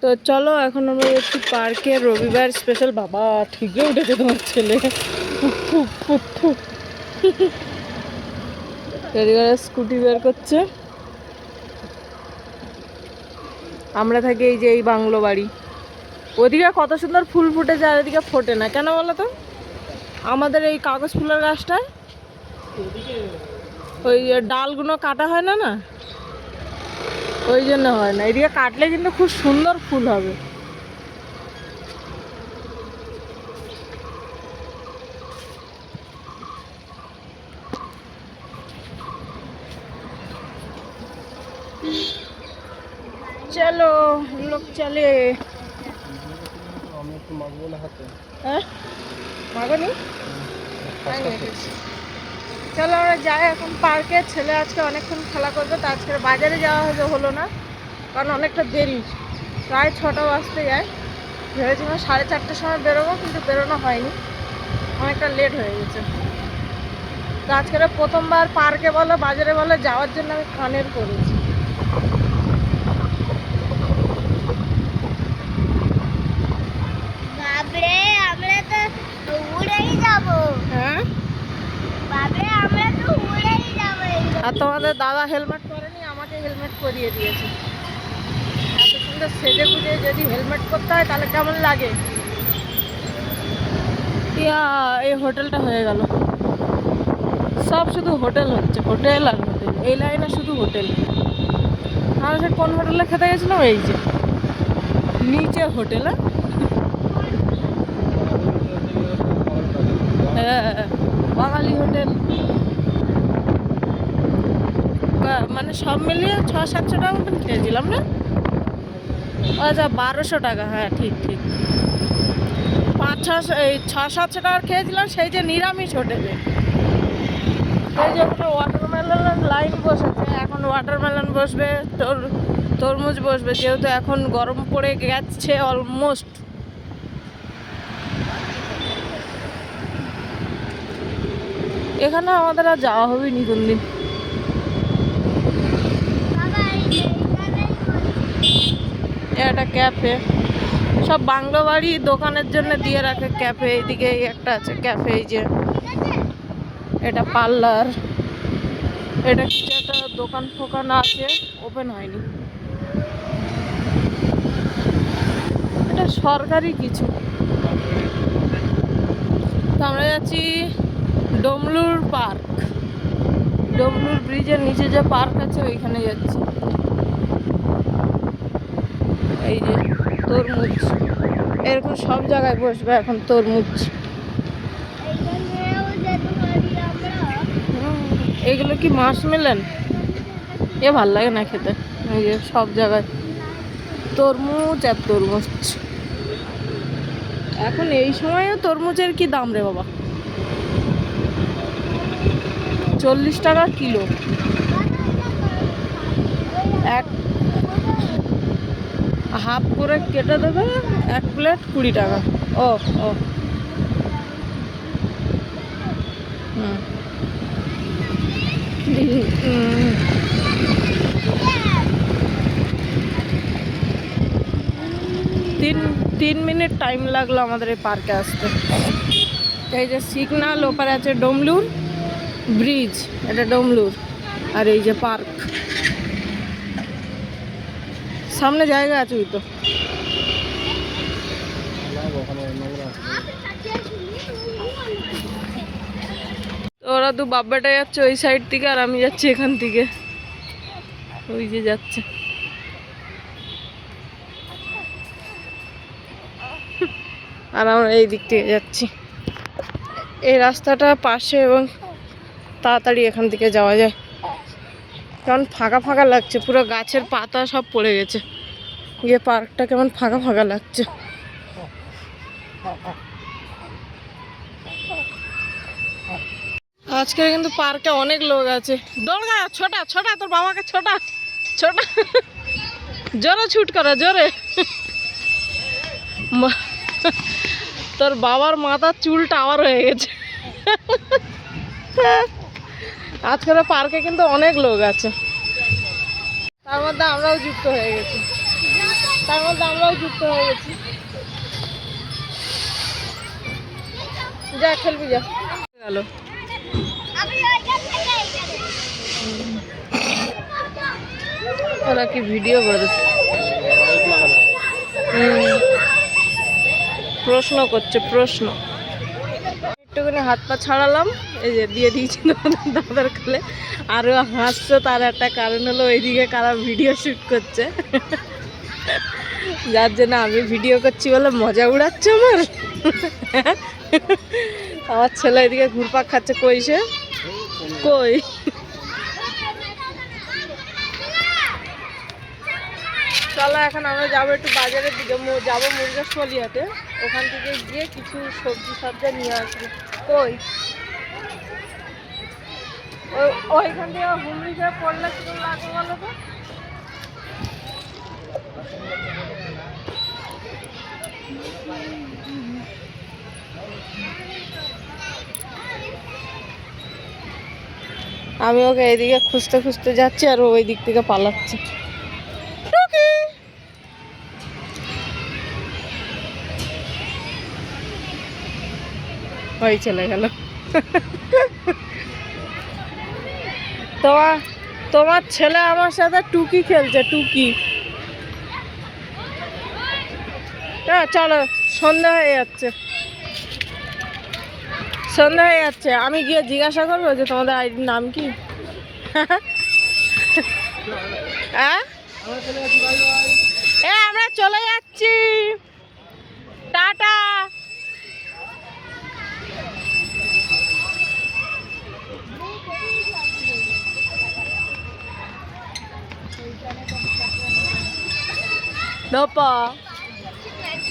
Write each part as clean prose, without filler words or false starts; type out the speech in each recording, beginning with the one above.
তো চলো এখন আমরা যাচ্ছি পার্কে, রবিবার স্পেশাল। বাবা ঠিকই উঠেছে তোমার ছেলে, স্কুটি বের করছে। আমরা থাকি এই যে এই বাংলো বাড়ি, ওদিকে কত সুন্দর ফুল ফুটেছে আর এদিকে ফোটে না কেন বলো তো? আমাদের এই কাগজ ফুলের গাছটায় ওই ডালগুলো কাটা হয় না, না ওই জন্য হয় না। এদিকে কাটলে কিন্তু খুব সুন্দর ফুল হবে। চলো লোক চলে। হ্যাঁ মাগনি, চলো আমরা যাই এখন পার্কে। ছেলে আজকে অনেকক্ষণ খেলা করবে, তো আজকে বাজারে যাওয়া হলো না, কারণ অনেকটা দেরি, প্রায় 6টা বাজতে যায়। ভেবেছিলাম 4:30টার সময় বেরোবো, কিন্তু বেরোনো হয়নি, অনেকটা লেট হয়ে গেছে। তো আজকে প্রথমবার পার্কে বলো বাজারে বলো যাওয়ার জন্য আমি কানের করেছি। হ্যাঁ আর তোমাদের দাদা হেলমেট পরেনি, আমাকে হেলমেট পরিয়ে দিয়েছে। এত সুন্দর সেজে গুজে যদি হেলমেট করতে হয় তাহলে কেমন লাগে। এই হোটেলটা হয়ে গেল, সব শুধু হোটেল হচ্ছে, হোটেল আর হোটেল, এই লাইনে শুধু হোটেল। আমরা সে কোন হোটেলে খেতে গেছিলাম? এই যে নিচে হোটেল। হ্যাঁ বাঙালি হোটেল, মানে সব মিলিয়ে 600-700 টাকা মতন খেয়েছিলাম না? আচ্ছা 1200 টাকা, হ্যাঁ ঠিক ঠিক। 5-6-700 টাকা খেয়েছিলাম সেই যে নিরামিষ হোটেলে। সেই যে ওখানে ওয়াটারমেলনের লাইন বসেছে, এখন ওয়াটারমেলন বসবে, তরমুজ বসবে, যেহেতু এখন গরম পড়ে গেছে অলমোস্ট। এখানে আমাদের আর যাওয়া হবে নি কোনদিন। একটা ক্যাফে, সব বাংলো বাড়ি দোকানের জন্য দিয়ে রাখে ক্যাফে। এইদিকে একটা আছে ক্যাফে, এই যে এটা পার্লার, এটা কিছু একটা দোকান ফোকান আছে, ওপেন হয়নি, এটা সরকারি কিছু। তো আমরা যাচ্ছি ডমলুর পার্ক, ডমলুর ব্রিজের নিচে যে পার্ক আছে ওইখানে যাচ্ছি। এই যে তরমুজ, এরকম সব জায়গায় বসবে এখন তরমুজ। এইগুলো কি মাসমেলন? এ ভাল লাগে না খেতে। এই যে সব জায়গায় তরমুজ আর তরমুজ। এখন এই সময়ও তরমুজের কি দাম রে বাবা, 40 টাকা কিলো। এক হাফ করে কেটে দেবে, 1 প্লেট 20 টাকা। ও ও হুম 3 মিনিট টাইম লাগলো আমাদের এই পার্কে আসতে। এই যে সিগনাল, ওপারে আছে ডমলুর ব্রিজ, এটা ডমলুর, আর এই যে পার্ক সামনে জায়গা আছে ওই তো। ওরা তো বাব্বাটা যাচ্ছে ওই সাইড থেকে, আর আমি যাচ্ছি এখান থেকে, ওই যে যাচ্ছে। আর আমরা এই দিক থেকে যাচ্ছি, এই রাস্তাটা পাশে এবং তাড়াতাড়ি এখান থেকে যাওয়া যায়, কারণ ফাঁকা ফাঁকা লাগছে, পুরো গাছের পাতা সব পড়ে গেছে, গিয়ে পার্কটা কেমন ফাঁকা ফাঁকা লাগছে। আজকে কিন্তু পার্কে অনেক লোক আছে। দৌড়া, ছোটা ছোটা, তোর বাবাকে ছোটা ছোটা, জোরে ছুট করা, জোরে। তোর বাবার মাথার চুল টাওয়ার হয়ে গেছে। আজকের পার্কে কিন্তু অনেক লোক আছে, তার মধ্যে আমরাও যুক্ত হয়ে গেছি। তার মধ্যে আমরাও যুক্ত হয়ে গেছি। যা খেলবি যা গেল। ওরা কি ভিডিও করে প্রশ্ন করছে, প্রশ্ন। একটুখানি হাত পা ছাড়ালাম, এই যে দিয়ে দিয়েছি দাদার কালে। আরও হাসছে, তার একটা কারণ হলো ওইদিকে কারা ভিডিও শ্যুট করছে, যার জন্য আমি ভিডিও করছি বলে মজা উড়াচ্ছে আমার। আমার ছেলে এদিকে ঘুরপাক খাচ্ছে। কই সে, কই? চলো এখন আমরা যাবো একটু বাজারের দিকে, যাবো মুরগাশলিয়াতে। ওখান থেকে গিয়ে কিছু সবজি সবজি নিয়ে আসবো। কই ওইখান থেকে হুমড়ি খেয়ে পড়লে কিরকম লাগবে বলো তো? আমি ওকে এইদিকে খুঁজতে খুঁজতে যাচ্ছি আর ওই দিক থেকে পালাচ্ছে। ওই চলে গেল। তোমার ছেলে আমার সাথে টুকি খেলছে, টুকি। হ্যাঁ চলো, সন্ধ্যা হয়ে যাচ্ছে, সন্ধ্যা হয়ে যাচ্ছে। আমি গিয়ে জিজ্ঞাসা করবো যে তোমাদের আইডির নাম কি। হ্যাঁ আমরা চলে যাচ্ছি, টাটা।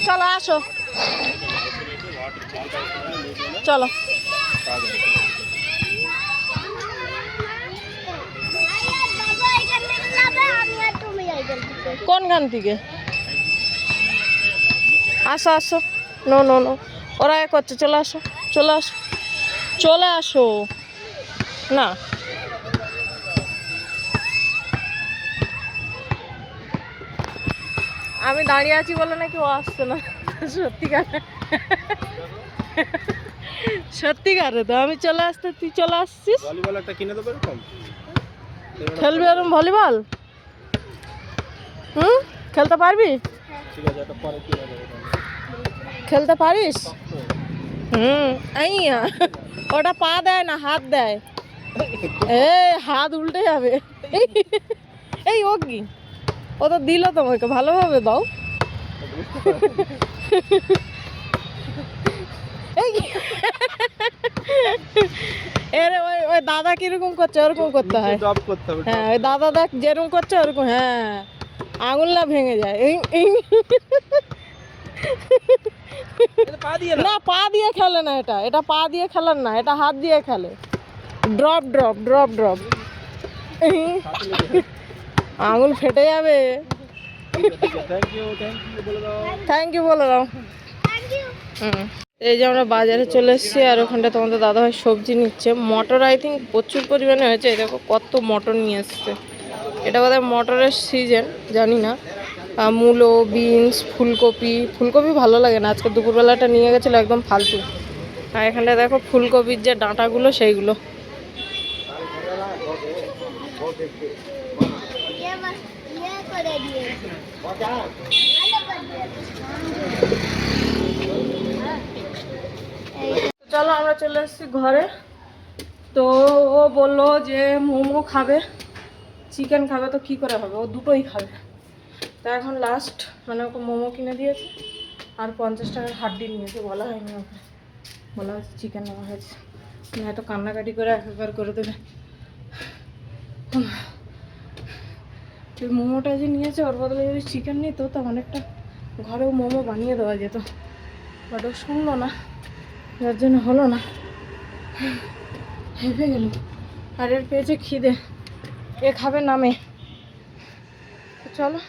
চলো আসো, চলো। কোনখান থেকে? আসো আসো, নো নো নো, ওরা এ করছে। চলে আসো, চলে আসো, চলে আসো না। আমি দাঁড়িয়ে আছি বলে নাকি ও আসছে না। সত্যিকারে, সত্যিকারে তো আমি চলে আসতে তুই চলে আসছিস। ভলিবল একটা কিনে দেবো, এরকম খেলবি এরকম ভলিবল? খেলতে পারবি? ঠিক আছে, একটা পরে কিনে দেবো। খেলতে পারিস? এই ওটা পা দেয় না, হাত দেয়। এই হাত উল্টে যাবে। এই ও কি, ও তো দিল তোমাকে, ভালোভাবে দাও। এর ওই দাদা কিরকম করছে ওরকম করতে হয়। হ্যাঁ ওই দাদা দেখ যেরকম করছে ওরকম। হ্যাঁ আঙুল না ভেঙে যায়। না পা দিয়ে খেলে না, এটা পা দিয়ে খেলেন না, এটা হাত দিয়ে খেলে। Drop drop drop drop. আঙুল ফেটে যাবে। থ্যাংক ইউ বলে দাও। এই যে আমরা বাজারে চলে এসেছি, আর ওখানটা তোমাদের দাদাভাই সবজি নিচ্ছে। মটর আই থিঙ্ক প্রচুর পরিমাণে হয়েছে। এই দেখো কত মটর নিয়ে এসছে। এটা বোধহয় মটরের সিজন, জানি না। মূলো, বিনস, ফুলকপি। ফুলকপি ভালো লাগে না, আজকে দুপুরবেলাটা নিয়ে গেছিলো একদম ফালতু। আর এখানটা দেখো ফুলকপির যে ডাঁটাগুলো সেইগুলো। চলো আমরা চলে এসেছি ঘরে। তো ও বললো যে মোমো খাবে, চিকেন খাবে, তো কী করে হবে, ও দুটোই খাবে। তা এখন লাস্ট মানে ওকে মোমো কিনে দিয়েছে, আর 50 টাকার হাড্ডি নিয়েছে। বলা হয়নি ওকে, বলা হয়েছে চিকেন নেওয়া হয়েছে। এত কান্নাকাটি করে একবার করে দেবে। মোমোটা যে নিয়েছে ওর বদলে যদি চিকেন নিত তো অনেকটা ঘরেও মোমো বানিয়ে দেওয়া যেত, বাট ও শুনলো না, যার জন্য হলো না। হেঁপে গেল। আর এর পেয়েছে খিদে, এ খাবে নামে। চলো,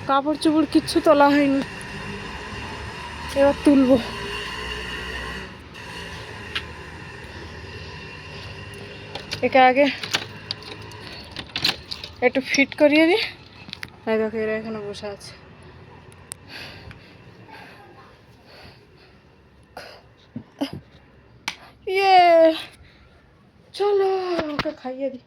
কাপড় চোপড় কিচ্ছু তোলা হয়নি, এবার তুলবো। একে আগে একটু ফিট করিয়ে দিই। এই দেখো এরা এখানে বসে আছে। ইয়ে, চলো ওকে খাইয়ে দিই।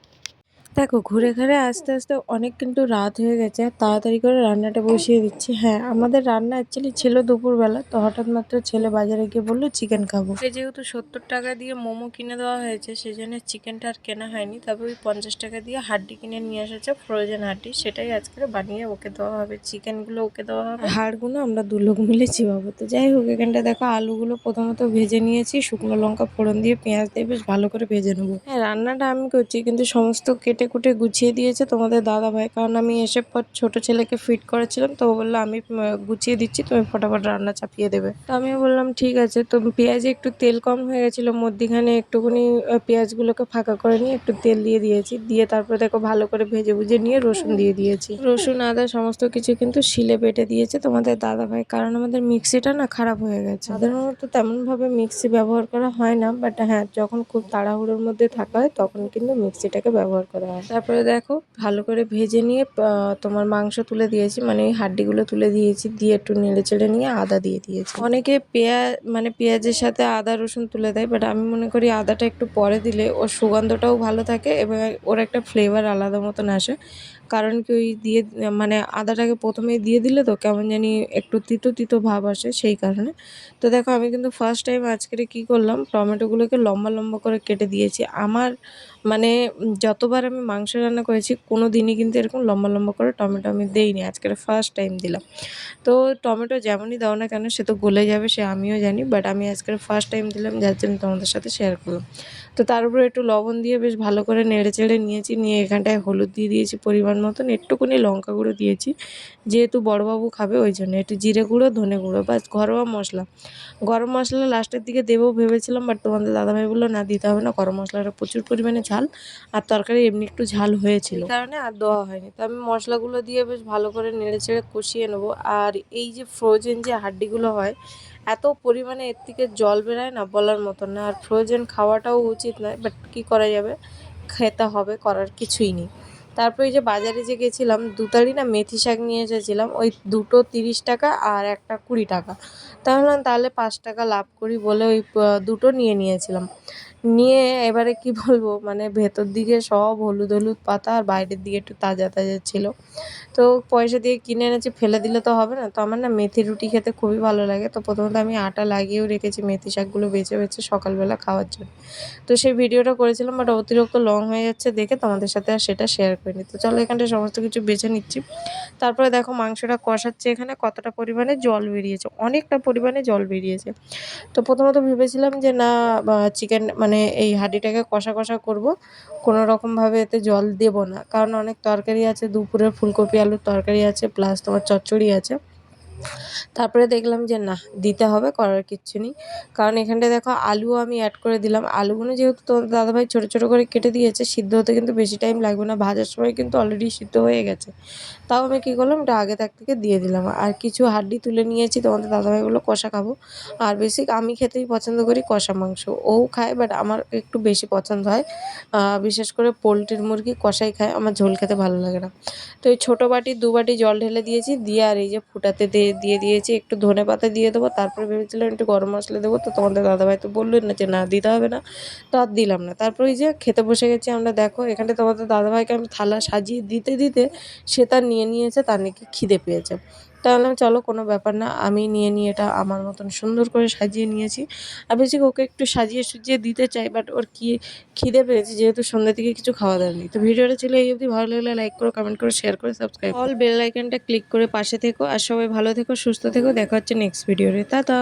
দেখো ঘুরে ঘুরে আস্তে আস্তে অনেক কিন্তু রাত হয়ে গেছে, তাড়াতাড়ি করে রান্নাটা বসিয়ে দিচ্ছি। হ্যাঁ, আমাদের রান্না অ্যাকচুয়ালি ছিল দুপুরবেলা, তো হঠাৎ মাত্র ছেলে বাজারে গিয়ে বললো চিকেন খাবো। যেহেতু 70 টাকা দিয়ে মোমো কিনে দেওয়া হয়েছে, সেই জন্য চিকেনটা আর কেনা হয়নি। তবে ওই 50 টাকা দিয়ে হাড্ডি কিনে নিয়ে এসেছে, ফ্রোজেন হাড্ডি, সেটাই আজকে বানিয়ে ওকে দেওয়া হবে। চিকেনগুলো ওকে দেওয়া হবে, হাড়গুলো আমরা দু লোক মিলে চিবাবো। তো যাই হোক, এখানটা দেখো আলুগুলো প্রথমত ভেজে নিয়েছি, শুকনো লঙ্কা ফোড়ন দিয়ে পেঁয়াজ দিয়ে বেশ ভালো করে ভেজে নেবো। হ্যাঁ, রান্নাটা আমি করছি, কিন্তু সমস্ত কেটে কুটে গুছিয়ে দিয়েছে তোমাদের দাদা ভাই, কারণ আমি এসে পর ছোট ছেলেকে ফিট করেছিলাম, তো ও বললো আমি গুছিয়ে দিচ্ছি, তুমি ফটাফট রান্না চাপিয়ে দেবে। তো আমিও বললাম ঠিক আছে। তো পেঁয়াজে একটু তেল কম হয়ে গেছিলো, মধ্যিখানে একটুখানি পেঁয়াজগুলোকে ফাঁকা করে নিয়ে একটু তেল দিয়ে দিয়েছি, দিয়ে তারপরে দেখো ভালো করে ভেজে ভুজে নিয়ে রসুন দিয়ে দিয়েছি। রসুন আদা সমস্ত কিছু কিন্তু শিলে বেটে দিয়েছে তোমাদের দাদা ভাই, কারণ আমাদের মিক্সিটা না খারাপ হয়ে গেছে। সাধারণত তেমন ভাবে মিক্সি ব্যবহার করা হয় না, বাট হ্যাঁ, যখন খুব তাড়াহুড়োর মধ্যে থাকা হয় তখন কিন্তু মিক্সিটাকে ব্যবহার করা হয়। তারপরে দেখো ভালো করে ভেজে নিয়ে তোমার মাংস তুলে দিয়েছি, মানে এই হাড্ডিগুলো তুলে দিয়েছি, দিয়ে একটু নেড়ে চেড়ে নিয়ে আদা দিয়ে দিয়েছি। অনেকে পেঁয়াজের সাথে আদা রসুন তুলে দেয়, বাট আমি মনে করি আদাটা একটু পরে দিলে ওর সুগন্ধটাও ভালো থাকে এবং ওর একটা ফ্লেভার আলাদা মতন আসে। কারণ কি, ওই দিয়ে মানে আদাটাকে প্রথমেই দিয়ে দিলে তো কেমন জানি একটু তিতো তিতো ভাব আসে, সেই কারণে। তো দেখো আমি কিন্তু ফার্স্ট টাইম আজকে কি করলাম, টমেটোগুলোকে লম্বা লম্বা করে কেটে দিয়েছি। আমার মানে যতবার আমি মাংস রান্না করেছি কোনো দিনই কিন্তু এরকম লম্বা লম্বা করে টমেটো আমি দেইনি, আজকে ফার্স্ট টাইম দিলাম। তো টমেটো যেমনই দাও না কেন সে তো গলে যাবে, সে আমিও জানি, বাট আমি আজকে ফার্স্ট টাইম দিলাম, যার জন্য তোমাদের সাথে শেয়ার করলাম। তো তার উপরে একটু লবণ দিয়ে বেশ ভালো করে নেড়ে চেড়ে নিয়েছি, নিয়ে এখানটায় হলুদ দিয়ে দিয়েছি পরিমাণ মতন, একটুখানি লঙ্কা গুঁড়ো দিয়েছি, যেহেতু বড়বাবু খাবে ওই জন্য, একটু জিরে গুঁড়ো ধনে গুঁড়ো, বাস ঘরোয়া মশলা। গরম মশলা লাস্টের দিকে দেবো ভেবেছিলাম, বাট তোমাদের দাদাভাই বললো না দিতে হবে না, গরম মশলাটা প্রচুর পরিমাণে ঝাল, আর তরকারি এমনি একটু ঝাল হয়েছিল, এই কারণে আর দেওয়া হয়নি। তো আমি মশলাগুলো দিয়ে বেশ ভালো করে নেড়ে চেড়ে কষিয়ে নেবো। আর এই যে ফ্রোজেন যে হাড্ডিগুলো হয়, এত পরিমাণে এর থেকে জল বেরোয় না বলার মতন না, আর ফ্রোজেন খাওয়াটাও উচিত নয়, বাট কী করা যাবে, খেতে হবে, করার কিছুই নেই। তারপরে এই যে বাজারে যে গেছিলাম, দুতারি না মেথি শাক নিয়ে এসেছিলাম, ওই দুটো 30 টাকা আর একটা 20 টাকা। তাহলে 5 টাকা লাভ করি বলে ওই দুটো নিয়ে নিয়েছিলাম। নিয়ে এবারে কি বলবো, মানে ভেতর দিকে সব হলুদ হলুদ পাতা, আর বাইরের দিকে একটু তাজা তাজা ছিল। তো পয়সা দিয়ে কিনে এনেছি, ফেলে দিলে তো হবে না। তো আমার না মেথি রুটি খেতে খুবই ভালো লাগে, তো প্রথমত আমি আটা লাগিয়েও রেখেছি মেথি শাকগুলো বেছে বেছে সকালবেলা খাওয়ার জন্য। তো সেই ভিডিওটা করেছিলাম, বাট অতিরিক্ত লং হয়ে যাচ্ছে দেখে তোমাদের সাথে আর সেটা শেয়ার করিনি। তো চলো এখানটায় সমস্ত কিছু বেছে নিচ্ছি। তারপরে দেখো মাংসটা কষাচ্ছে, এখানে কতটা পরিমাণে জল বেরিয়েছে, অনেকটা পরিমাণে জল বেরিয়েছে। তো প্রথমত ভেবেছিলাম যে না, চিকেন মানে এই হাঁড়িটাকে কষা কষা করব, কোনো রকমভাবে এতে জল দেব না, কারণ অনেক তরকারি আছে, দুপুরের ফুলকপি আলুর তরকারি আছে, প্লাস তোমার চচ্চড়ি আছে। তারপরে দেখলাম যে না, দিতে হবে, করার কিচ্ছু নেই। কারণ এখানটায় দেখো আলুও আমি অ্যাড করে দিলাম, আলুগুলো যেহেতু তোমার দাদাভাই ছোটো ছোটো করে কেটে দিয়েছে, সিদ্ধ হতে কিন্তু বেশি টাইম লাগবে না, ভাজার সময় কিন্তু অলরেডি সিদ্ধ হয়ে গেছে। তাও আমি কী করলাম, এটা আগে থেকে দিয়ে দিলাম। আর কিছু হাড্ডি তুলে নিয়েছি, তোমাদের দাদাভাই বললো কষা খাবো, আর বেশি আমি খেতেই পছন্দ করি কষা মাংস, ও খায়, বাট আমার একটু বেশি পছন্দ হয়। বিশেষ করে পোলট্রির মুরগি কষাই খায়, আমার ঝোল খেতে ভালো লাগে না। তো এই ছোটো বাটি 2 বাটি জল ঢেলে দিয়েছি, দিয়ে আর এই যে ফুটাতে দিয়ে দিয়েছি, একটু ধনেপাতা দিয়ে দেবো। তারপরে ভেবেছিলাম একটু গরম মশলা দেবো, তো তোমাদের দাদাভাই তো বললেন না যে না দিতে হবে না, তো আর দিলাম না। তারপর ওই যে খেতে বসে গেছি আমরা। দেখো এখানে তোমাদের দাদাভাইকে আমি থালা সাজিয়ে দিতে দিতে সে তার নিয়ে নিয়েছে, তার নাকি খিদে পেয়েছে। তাহলে চলো কোনো ব্যাপার না, আমি নিয়ে এটা আমার মতন সুন্দর করে সাজিয়ে নিয়েছি। আর বেশি ওকে একটু সাজিয়ে সুজিয়ে দিতে চাই, বাট ওর কি খিদে পেয়েছে, যেহেতু সন্ধ্যা থেকে কিছু খাওয়া দাওয়া নেই। তো ভিডিওটা ছিল এই অবধি, ভালো লাগলে লাইক করো, কমেন্ট করো, শেয়ার করে সাবস্ক্রাইব অল বেল আইকনটা ক্লিক করে পাশে থেকো। আর সবাই ভালো থেকো, সুস্থ থেকো, দেখা হচ্ছে নেক্সট ভিডিওতে। টাটা।